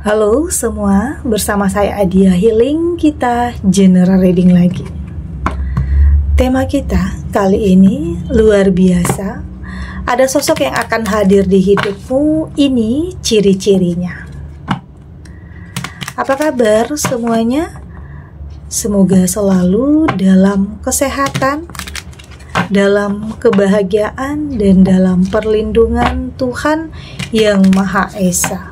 Halo semua, bersama saya Adia Healing, kita general reading lagi. Tema kita kali ini luar biasa. Ada sosok yang akan hadir di hidupmu, ini ciri-cirinya. Apa kabar semuanya? Semoga selalu dalam kesehatan, dalam kebahagiaan, dan dalam perlindungan Tuhan yang Maha Esa.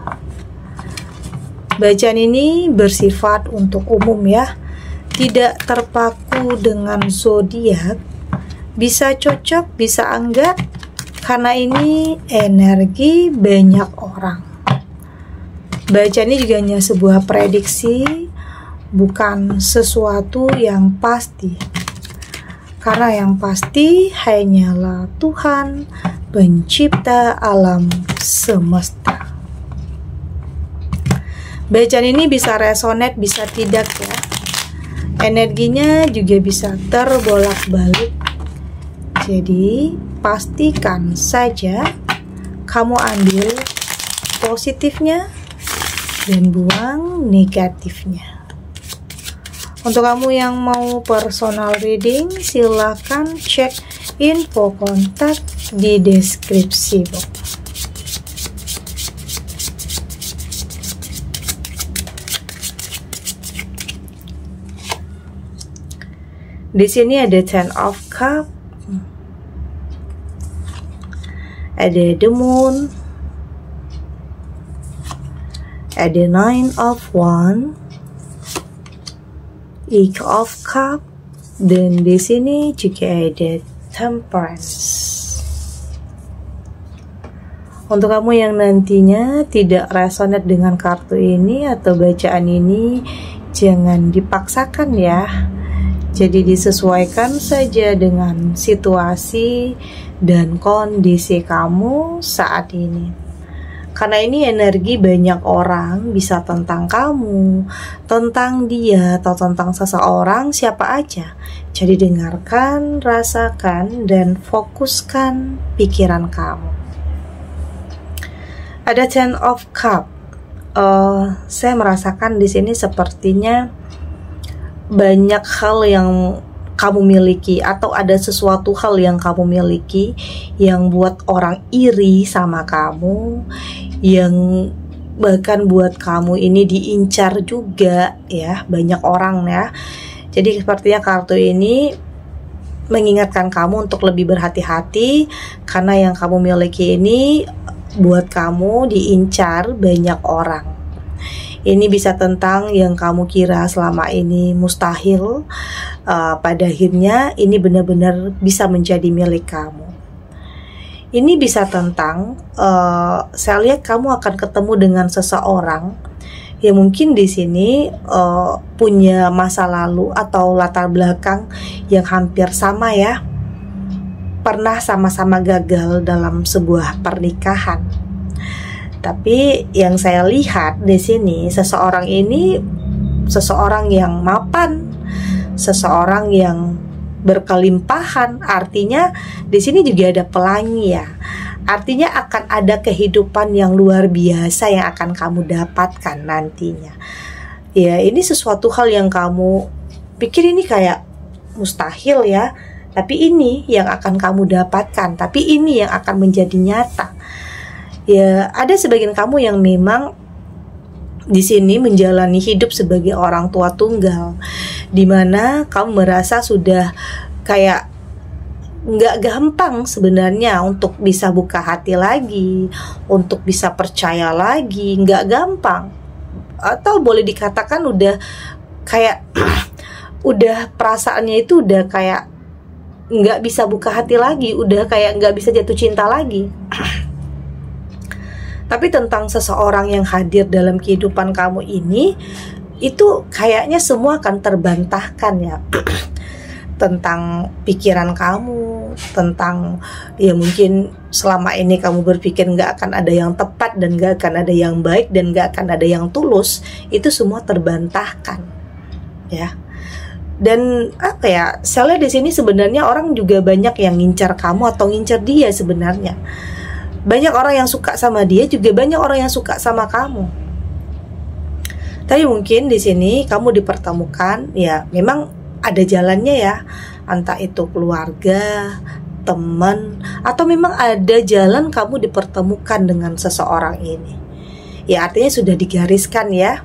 Bacaan ini bersifat untuk umum ya, tidak terpaku dengan zodiak, bisa cocok, bisa enggak, karena ini energi banyak orang. Bacaan ini juga hanya sebuah prediksi, bukan sesuatu yang pasti, karena yang pasti hanyalah Tuhan, pencipta alam semesta. Bacaan ini bisa resonate, bisa tidak ya. Energinya juga bisa terbolak-balik. Jadi, pastikan saja kamu ambil positifnya dan buang negatifnya. Untuk kamu yang mau personal reading, silakan cek info kontak di deskripsi box. Di sini ada Ten of Cups, ada The Moon, ada Nine of Wands, Eight of Cups, dan di sini juga ada Temperance. Untuk kamu yang nantinya tidak resonate dengan kartu ini atau bacaan ini, jangan dipaksakan ya. Jadi disesuaikan saja dengan situasi dan kondisi kamu saat ini. Karena ini energi banyak orang, bisa tentang kamu, tentang dia, atau tentang seseorang, siapa aja. Jadi dengarkan, rasakan, dan fokuskan pikiran kamu. Ada Ten of Cups. Saya merasakan di sini sepertinya banyak hal yang kamu miliki, atau ada sesuatu hal yang kamu miliki yang buat orang iri sama kamu, yang bahkan buat kamu ini diincar juga ya, banyak orang ya. Jadi sepertinya kartu ini mengingatkan kamu untuk lebih berhati-hati, karena yang kamu miliki ini buat kamu diincar banyak orang. Ini bisa tentang yang kamu kira selama ini mustahil, pada akhirnya ini benar-benar bisa menjadi milik kamu. Ini bisa tentang, saya lihat kamu akan ketemu dengan seseorang yang mungkin di sini punya masa lalu atau latar belakang yang hampir sama ya. Pernah sama-sama gagal dalam sebuah pernikahan. Tapi yang saya lihat di sini, seseorang ini seseorang yang mapan, seseorang yang berkelimpahan. Artinya di sini juga ada pelangi ya. Artinya akan ada kehidupan yang luar biasa yang akan kamu dapatkan nantinya. Ya, ini sesuatu hal yang kamu pikir ini kayak mustahil ya, tapi ini yang akan kamu dapatkan, tapi ini yang akan menjadi nyata. Ya, ada sebagian kamu yang memang di sini menjalani hidup sebagai orang tua tunggal, dimana kamu merasa sudah kayak nggak gampang sebenarnya untuk bisa buka hati lagi, untuk bisa percaya lagi, nggak gampang. Atau boleh dikatakan udah kayak udah perasaannya itu udah kayak nggak bisa buka hati lagi, udah kayak nggak bisa jatuh cinta lagi. Tapi tentang seseorang yang hadir dalam kehidupan kamu ini, itu kayaknya semua akan terbantahkan ya. Tentang pikiran kamu, tentang ya mungkin selama ini kamu berpikir gak akan ada yang tepat, dan gak akan ada yang baik, dan gak akan ada yang tulus. Itu semua terbantahkan ya. Dan apa ya, saya lihat di sini sebenarnya orang juga banyak yang ngincar kamu atau ngincar dia sebenarnya. Banyak orang yang suka sama dia, juga banyak orang yang suka sama kamu. Tapi mungkin di sini kamu dipertemukan, ya memang ada jalannya ya, entah itu keluarga, teman, atau memang ada jalan kamu dipertemukan dengan seseorang ini. Ya artinya sudah digariskan ya,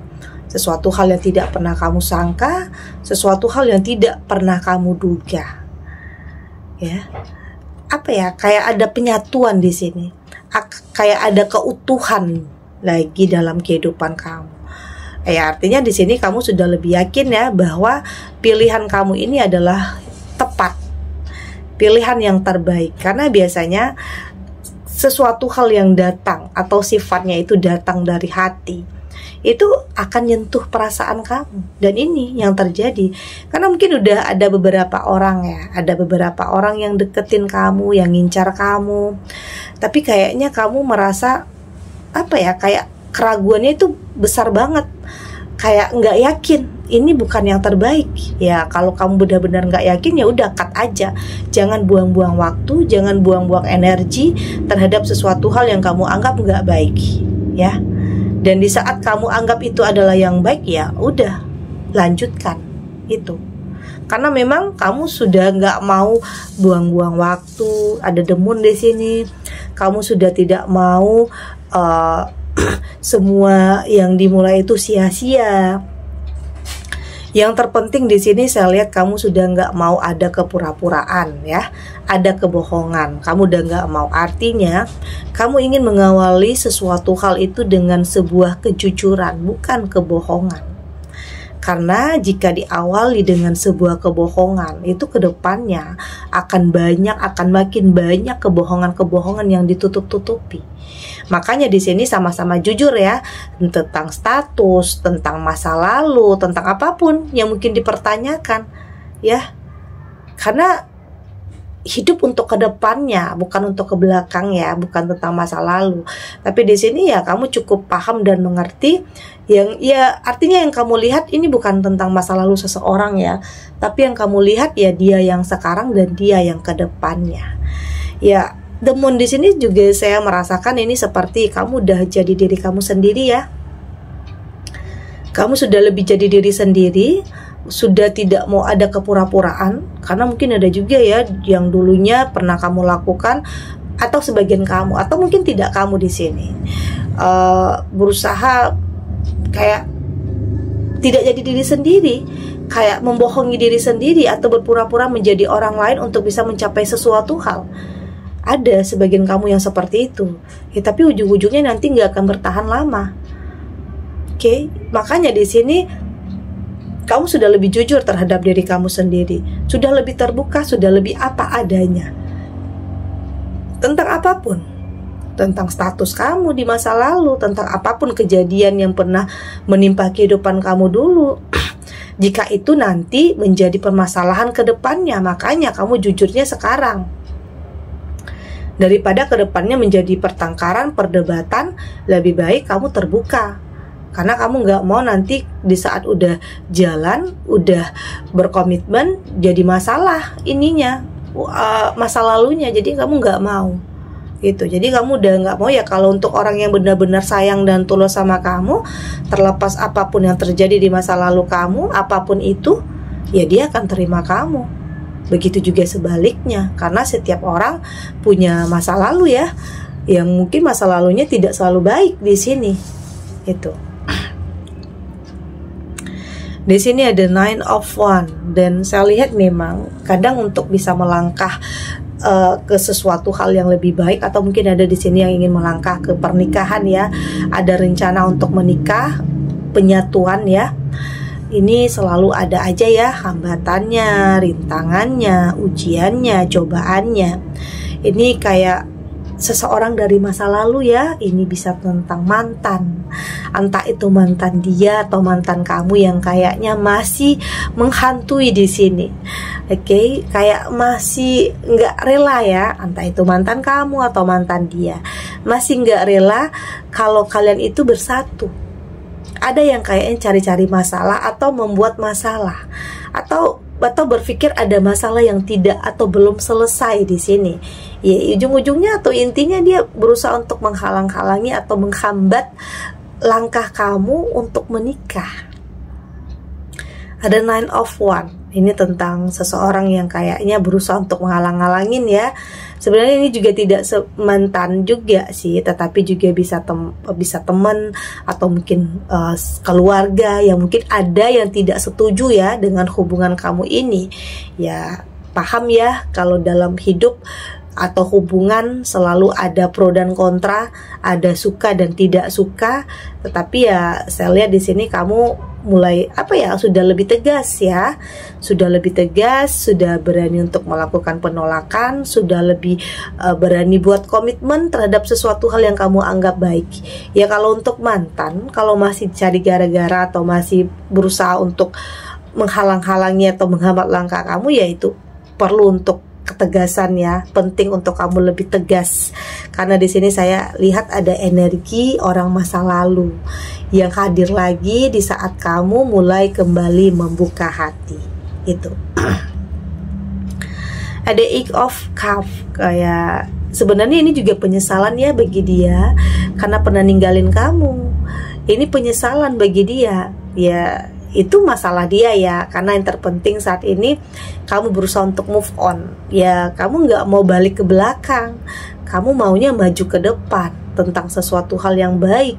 sesuatu hal yang tidak pernah kamu sangka, sesuatu hal yang tidak pernah kamu duga. Ya, apa ya? Kayak ada penyatuan di sini, kayak ada keutuhan lagi dalam kehidupan kamu. Ya artinya di sini kamu sudah lebih yakin ya bahwa pilihan kamu ini adalah tepat, pilihan yang terbaik. Karena biasanya sesuatu hal yang datang atau sifatnya itu datang dari hati, itu akan nyentuh perasaan kamu. Dan ini yang terjadi karena mungkin udah ada beberapa orang ya, ada beberapa orang yang deketin kamu, yang ngincar kamu, tapi kayaknya kamu merasa apa ya, kayak keraguannya itu besar banget, kayak nggak yakin, ini bukan yang terbaik. Ya kalau kamu benar-benar nggak yakin, ya udah cut aja. Jangan buang-buang waktu, jangan buang-buang energi terhadap sesuatu hal yang kamu anggap nggak baik, ya. Dan di saat kamu anggap itu adalah yang baik, ya udah lanjutkan itu. Karena memang kamu sudah nggak mau buang-buang waktu. Ada demun di sini. Kamu sudah tidak mau semua yang dimulai itu sia-sia. Yang terpenting di sini saya lihat kamu sudah nggak mau ada kepura-puraan ya, ada kebohongan. Kamu udah nggak mau, artinya kamu ingin mengawali sesuatu hal itu dengan sebuah kejujuran, bukan kebohongan. Karena jika diawali dengan sebuah kebohongan, itu kedepannya akan makin banyak kebohongan-kebohongan yang ditutup-tutupi. Makanya di sini sama-sama jujur ya, tentang status, tentang masa lalu, tentang apapun yang mungkin dipertanyakan, ya. Karena hidup untuk kedepannya, bukan untuk ke belakang ya, bukan tentang masa lalu. Tapi di sini ya kamu cukup paham dan mengerti, yang ya artinya yang kamu lihat ini bukan tentang masa lalu seseorang ya, tapi yang kamu lihat ya dia yang sekarang dan dia yang kedepannya. Ya. The Moon di sini juga saya merasakan ini seperti kamu udah jadi diri kamu sendiri ya. Kamu sudah lebih jadi diri sendiri, sudah tidak mau ada kepura-puraan. Karena mungkin ada juga ya yang dulunya pernah kamu lakukan, atau sebagian kamu, atau mungkin tidak kamu di sini berusaha kayak tidak jadi diri sendiri, kayak membohongi diri sendiri atau berpura-pura menjadi orang lain untuk bisa mencapai sesuatu hal. Ada sebagian kamu yang seperti itu ya, tapi ujung-ujungnya nanti nggak akan bertahan lama. Oke, makanya di sini kamu sudah lebih jujur terhadap diri kamu sendiri, sudah lebih terbuka, sudah lebih apa adanya tentang apapun, tentang status kamu di masa lalu, tentang apapun kejadian yang pernah menimpa kehidupan kamu dulu. Jika itu nanti menjadi permasalahan ke depannya, makanya kamu jujurnya sekarang. Daripada kedepannya menjadi pertengkaran, perdebatan, lebih baik kamu terbuka. Karena kamu nggak mau nanti di saat udah jalan, udah berkomitmen, jadi masalah ininya, masa lalunya. Jadi kamu nggak mau gitu. Jadi kamu udah nggak mau ya, kalau untuk orang yang benar-benar sayang dan tulus sama kamu, terlepas apapun yang terjadi di masa lalu kamu, apapun itu, ya dia akan terima kamu. Begitu juga sebaliknya, karena setiap orang punya masa lalu ya, yang mungkin masa lalunya tidak selalu baik di sini. Itu. Di sini ada Nine of Wands, dan saya lihat memang kadang untuk bisa melangkah ke sesuatu hal yang lebih baik, atau mungkin ada di sini yang ingin melangkah ke pernikahan ya, ada rencana untuk menikah, penyatuan ya. Ini selalu ada aja ya hambatannya, rintangannya, ujiannya, cobaannya. Ini kayak seseorang dari masa lalu ya. Ini bisa tentang mantan, entah itu mantan dia atau mantan kamu yang kayaknya masih menghantui di sini. Oke, kayak masih nggak rela ya, entah itu mantan kamu atau mantan dia, masih nggak rela kalau kalian itu bersatu. Ada yang kayaknya cari-cari masalah atau membuat masalah, atau berpikir ada masalah yang tidak atau belum selesai di sini. Ya ujung-ujungnya atau intinya dia berusaha untuk menghalang-halangi atau menghambat langkah kamu untuk menikah. Ada Nine of Wands. Ini tentang seseorang yang kayaknya berusaha untuk menghalang-halangin ya. Sebenarnya ini juga tidak mantan juga sih, tetapi juga bisa teman atau mungkin keluarga yang mungkin ada yang tidak setuju ya dengan hubungan kamu ini. Ya, paham ya kalau dalam hidup atau hubungan selalu ada pro dan kontra, ada suka dan tidak suka. Tetapi ya saya lihat di sini kamu mulai sudah lebih tegas ya, sudah lebih tegas, sudah berani untuk melakukan penolakan, sudah lebih berani buat komitmen terhadap sesuatu hal yang kamu anggap baik. Ya kalau untuk mantan, kalau masih cari gara-gara atau masih berusaha untuk menghalang-halangi atau menghambat langkah kamu, ya itu perlu untuk ketegasan ya, penting untuk kamu lebih tegas. Karena di sini saya lihat ada energi orang masa lalu yang hadir lagi di saat kamu mulai kembali membuka hati. Itu. Ada Eight of Cups, kayak sebenarnya ini juga penyesalan ya bagi dia karena pernah ninggalin kamu. Ini penyesalan bagi dia. Ya, itu masalah dia ya, karena yang terpenting saat ini kamu berusaha untuk move on ya, kamu nggak mau balik ke belakang, kamu maunya maju ke depan tentang sesuatu hal yang baik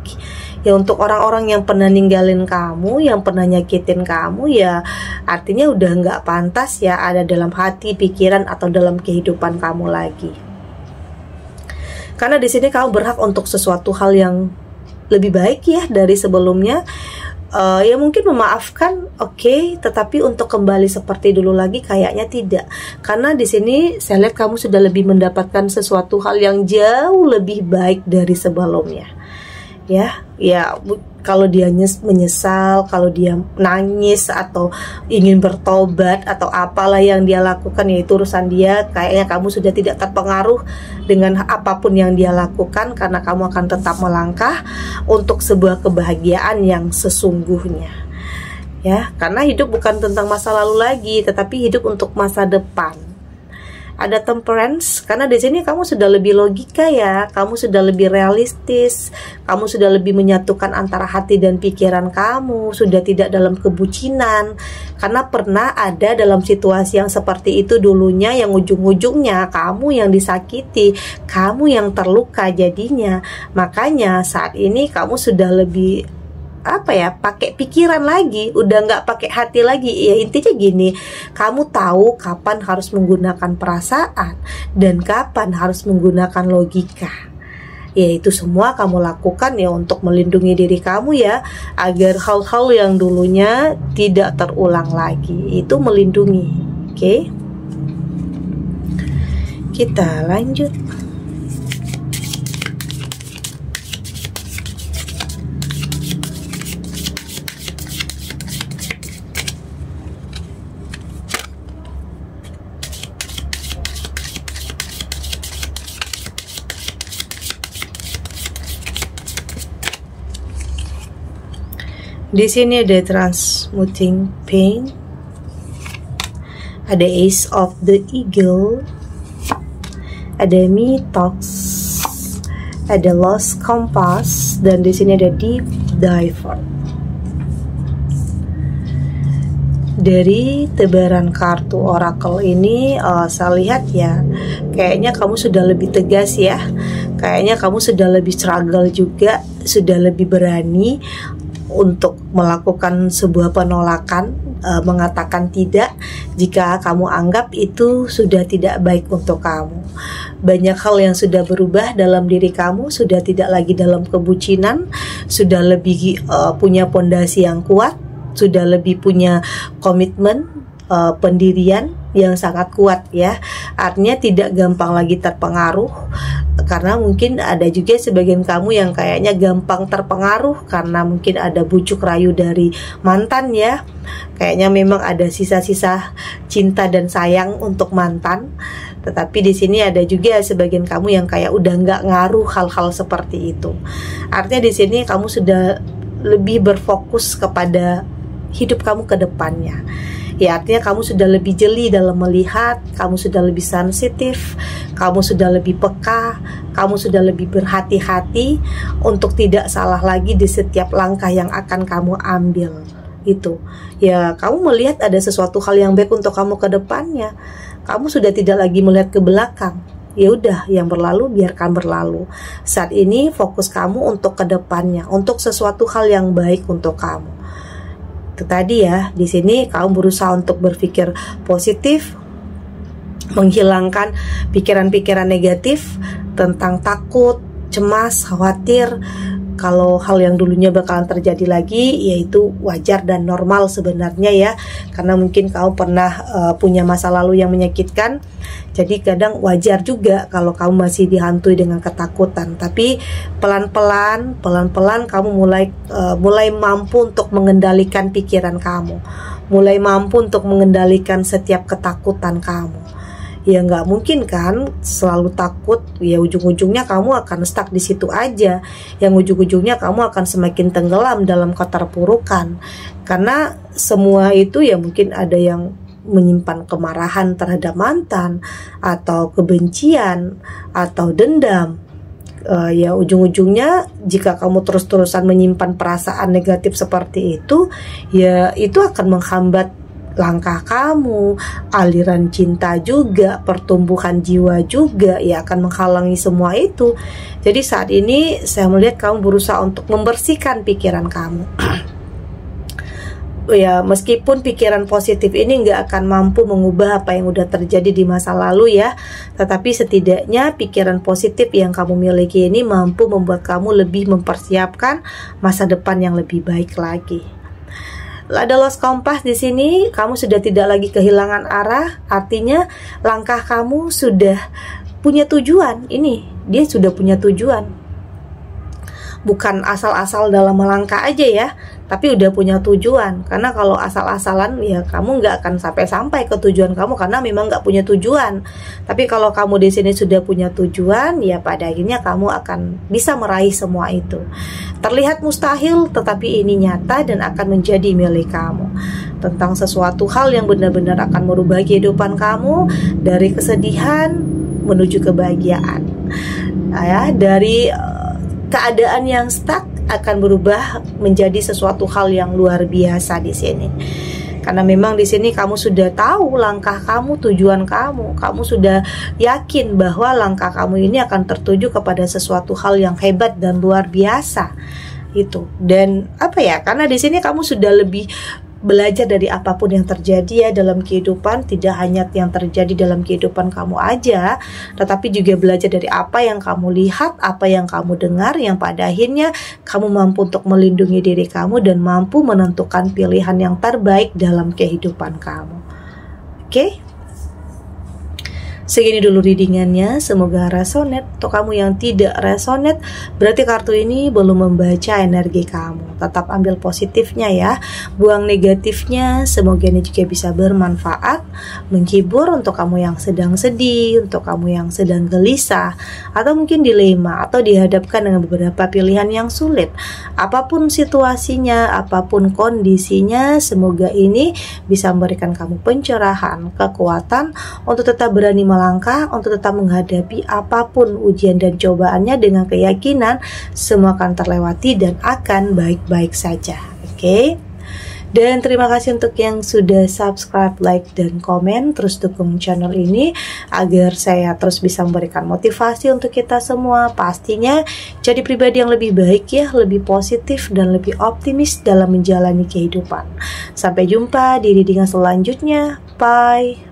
ya. Untuk orang-orang yang pernah ninggalin kamu, yang pernah nyakitin kamu ya, artinya udah nggak pantas ya ada dalam hati, pikiran atau dalam kehidupan kamu lagi. Karena di sini kamu berhak untuk sesuatu hal yang lebih baik ya dari sebelumnya. Ya mungkin memaafkan, oke, tetapi untuk kembali seperti dulu lagi kayaknya tidak. Karena di sini saya lihat kamu sudah lebih mendapatkan sesuatu hal yang jauh lebih baik dari sebelumnya. Ya, kalau dia menyesal, kalau dia nangis atau ingin bertobat atau apalah yang dia lakukan, ya itu urusan dia. Kayaknya kamu sudah tidak terpengaruh dengan apapun yang dia lakukan, karena kamu akan tetap melangkah untuk sebuah kebahagiaan yang sesungguhnya. Ya, karena hidup bukan tentang masa lalu lagi, tetapi hidup untuk masa depan. Ada Temperance, karena di sini kamu sudah lebih logika ya, kamu sudah lebih realistis, kamu sudah lebih menyatukan antara hati dan pikiran kamu, sudah tidak dalam kebucinan. Karena pernah ada dalam situasi yang seperti itu dulunya, yang ujung-ujungnya kamu yang disakiti, kamu yang terluka jadinya. Makanya saat ini kamu sudah lebih pakai pikiran lagi, udah nggak pakai hati lagi. Ya intinya gini, kamu tahu kapan harus menggunakan perasaan dan kapan harus menggunakan logika. Ya itu semua kamu lakukan ya untuk melindungi diri kamu ya, agar hal-hal yang dulunya tidak terulang lagi. Itu melindungi. Oke? Kita lanjut. Di sini ada Transmuting Pain, ada Ace of the Eagle, ada Mythos, ada Lost Compass, dan di sini ada Deep Diver. Dari tebaran kartu Oracle ini saya lihat ya, kayaknya kamu sudah lebih tegas ya, kayaknya kamu sudah lebih struggle juga, sudah lebih berani untuk melakukan sebuah penolakan, mengatakan tidak jika kamu anggap itu sudah tidak baik untuk kamu. Banyak hal yang sudah berubah dalam diri kamu, sudah tidak lagi dalam kebucinan, sudah lebih punya pondasi yang kuat, sudah lebih punya komitmen, pendirian yang sangat kuat ya. Artinya tidak gampang lagi terpengaruh, karena mungkin ada juga sebagian kamu yang kayaknya gampang terpengaruh karena mungkin ada bujuk rayu dari mantan ya. Kayaknya memang ada sisa-sisa cinta dan sayang untuk mantan. Tetapi di sini ada juga sebagian kamu yang kayak udah nggak ngaruh hal-hal seperti itu. Artinya di sini kamu sudah lebih berfokus kepada hidup kamu ke depannya. Ya artinya kamu sudah lebih jeli dalam melihat, kamu sudah lebih sensitif, kamu sudah lebih peka, kamu sudah lebih berhati-hati untuk tidak salah lagi di setiap langkah yang akan kamu ambil. Itu ya, kamu melihat ada sesuatu hal yang baik untuk kamu ke depannya. Kamu sudah tidak lagi melihat ke belakang. Ya udah, yang berlalu biarkan berlalu. Saat ini fokus kamu untuk ke depannya, untuk sesuatu hal yang baik untuk kamu. Itu tadi ya, di sini kamu berusaha untuk berpikir positif, menghilangkan pikiran-pikiran negatif tentang takut, cemas, khawatir. Kalau hal yang dulunya bakalan terjadi lagi, yaitu wajar dan normal sebenarnya ya, karena mungkin kamu pernah punya masa lalu yang menyakitkan. Jadi kadang wajar juga kalau kamu masih dihantui dengan ketakutan. Tapi pelan-pelan kamu mulai mampu untuk mengendalikan pikiran kamu, mulai mampu untuk mengendalikan setiap ketakutan kamu. Ya nggak mungkin kan selalu takut, ya ujung-ujungnya kamu akan stuck di situ aja. Yang ujung-ujungnya kamu akan semakin tenggelam dalam keterpurukan. Karena semua itu ya mungkin ada yang menyimpan kemarahan terhadap mantan, atau kebencian, atau dendam. Ya ujung-ujungnya jika kamu terus-terusan menyimpan perasaan negatif seperti itu, ya itu akan menghambat langkah kamu, aliran cinta juga, pertumbuhan jiwa juga, ya akan menghalangi semua itu. Jadi saat ini saya melihat kamu berusaha untuk membersihkan pikiran kamu. Ya meskipun pikiran positif ini nggak akan mampu mengubah apa yang udah terjadi di masa lalu ya, tetapi setidaknya pikiran positif yang kamu miliki ini mampu membuat kamu lebih mempersiapkan masa depan yang lebih baik lagi. Ada lost kompas di sini, kamu sudah tidak lagi kehilangan arah, artinya langkah kamu sudah punya tujuan. Ini dia sudah punya tujuan, bukan asal-asal dalam melangkah aja ya, tapi udah punya tujuan. Karena kalau asal-asalan ya kamu nggak akan sampai ke tujuan kamu, karena memang nggak punya tujuan. Tapi kalau kamu di sini sudah punya tujuan, ya pada akhirnya kamu akan bisa meraih semua itu. Terlihat mustahil, tetapi ini nyata dan akan menjadi milik kamu. Tentang sesuatu hal yang benar-benar akan merubah kehidupan kamu dari kesedihan menuju kebahagiaan. Ya, dari keadaan yang stuck akan berubah menjadi sesuatu hal yang luar biasa di sini. Karena memang di sini kamu sudah tahu langkah kamu, tujuan kamu. Kamu sudah yakin bahwa langkah kamu ini akan tertuju kepada sesuatu hal yang hebat dan luar biasa. Itu. Dan apa ya? Karena di sini kamu sudah lebih belajar dari apapun yang terjadi ya dalam kehidupan. Tidak hanya yang terjadi dalam kehidupan kamu aja, tetapi juga belajar dari apa yang kamu lihat, apa yang kamu dengar, yang pada akhirnya kamu mampu untuk melindungi diri kamu dan mampu menentukan pilihan yang terbaik dalam kehidupan kamu. Oke? Segini dulu readingannya, semoga resonate. Untuk kamu yang tidak resonate, berarti kartu ini belum membaca energi kamu. Tetap ambil positifnya ya, buang negatifnya. Semoga ini juga bisa bermanfaat, menghibur untuk kamu yang sedang sedih, untuk kamu yang sedang gelisah, atau mungkin dilema, atau dihadapkan dengan beberapa pilihan yang sulit. Apapun situasinya, apapun kondisinya, semoga ini bisa memberikan kamu pencerahan, kekuatan untuk tetap berani melangkah, untuk tetap menghadapi apapun ujian dan cobaannya dengan keyakinan semua akan terlewati dan akan baik-baik saja. Oke? Dan terima kasih untuk yang sudah subscribe, like, dan komen. Terus dukung channel ini agar saya terus bisa memberikan motivasi untuk kita semua. Pastinya jadi pribadi yang lebih baik ya, lebih positif dan lebih optimis dalam menjalani kehidupan. Sampai jumpa di readingan selanjutnya. Bye.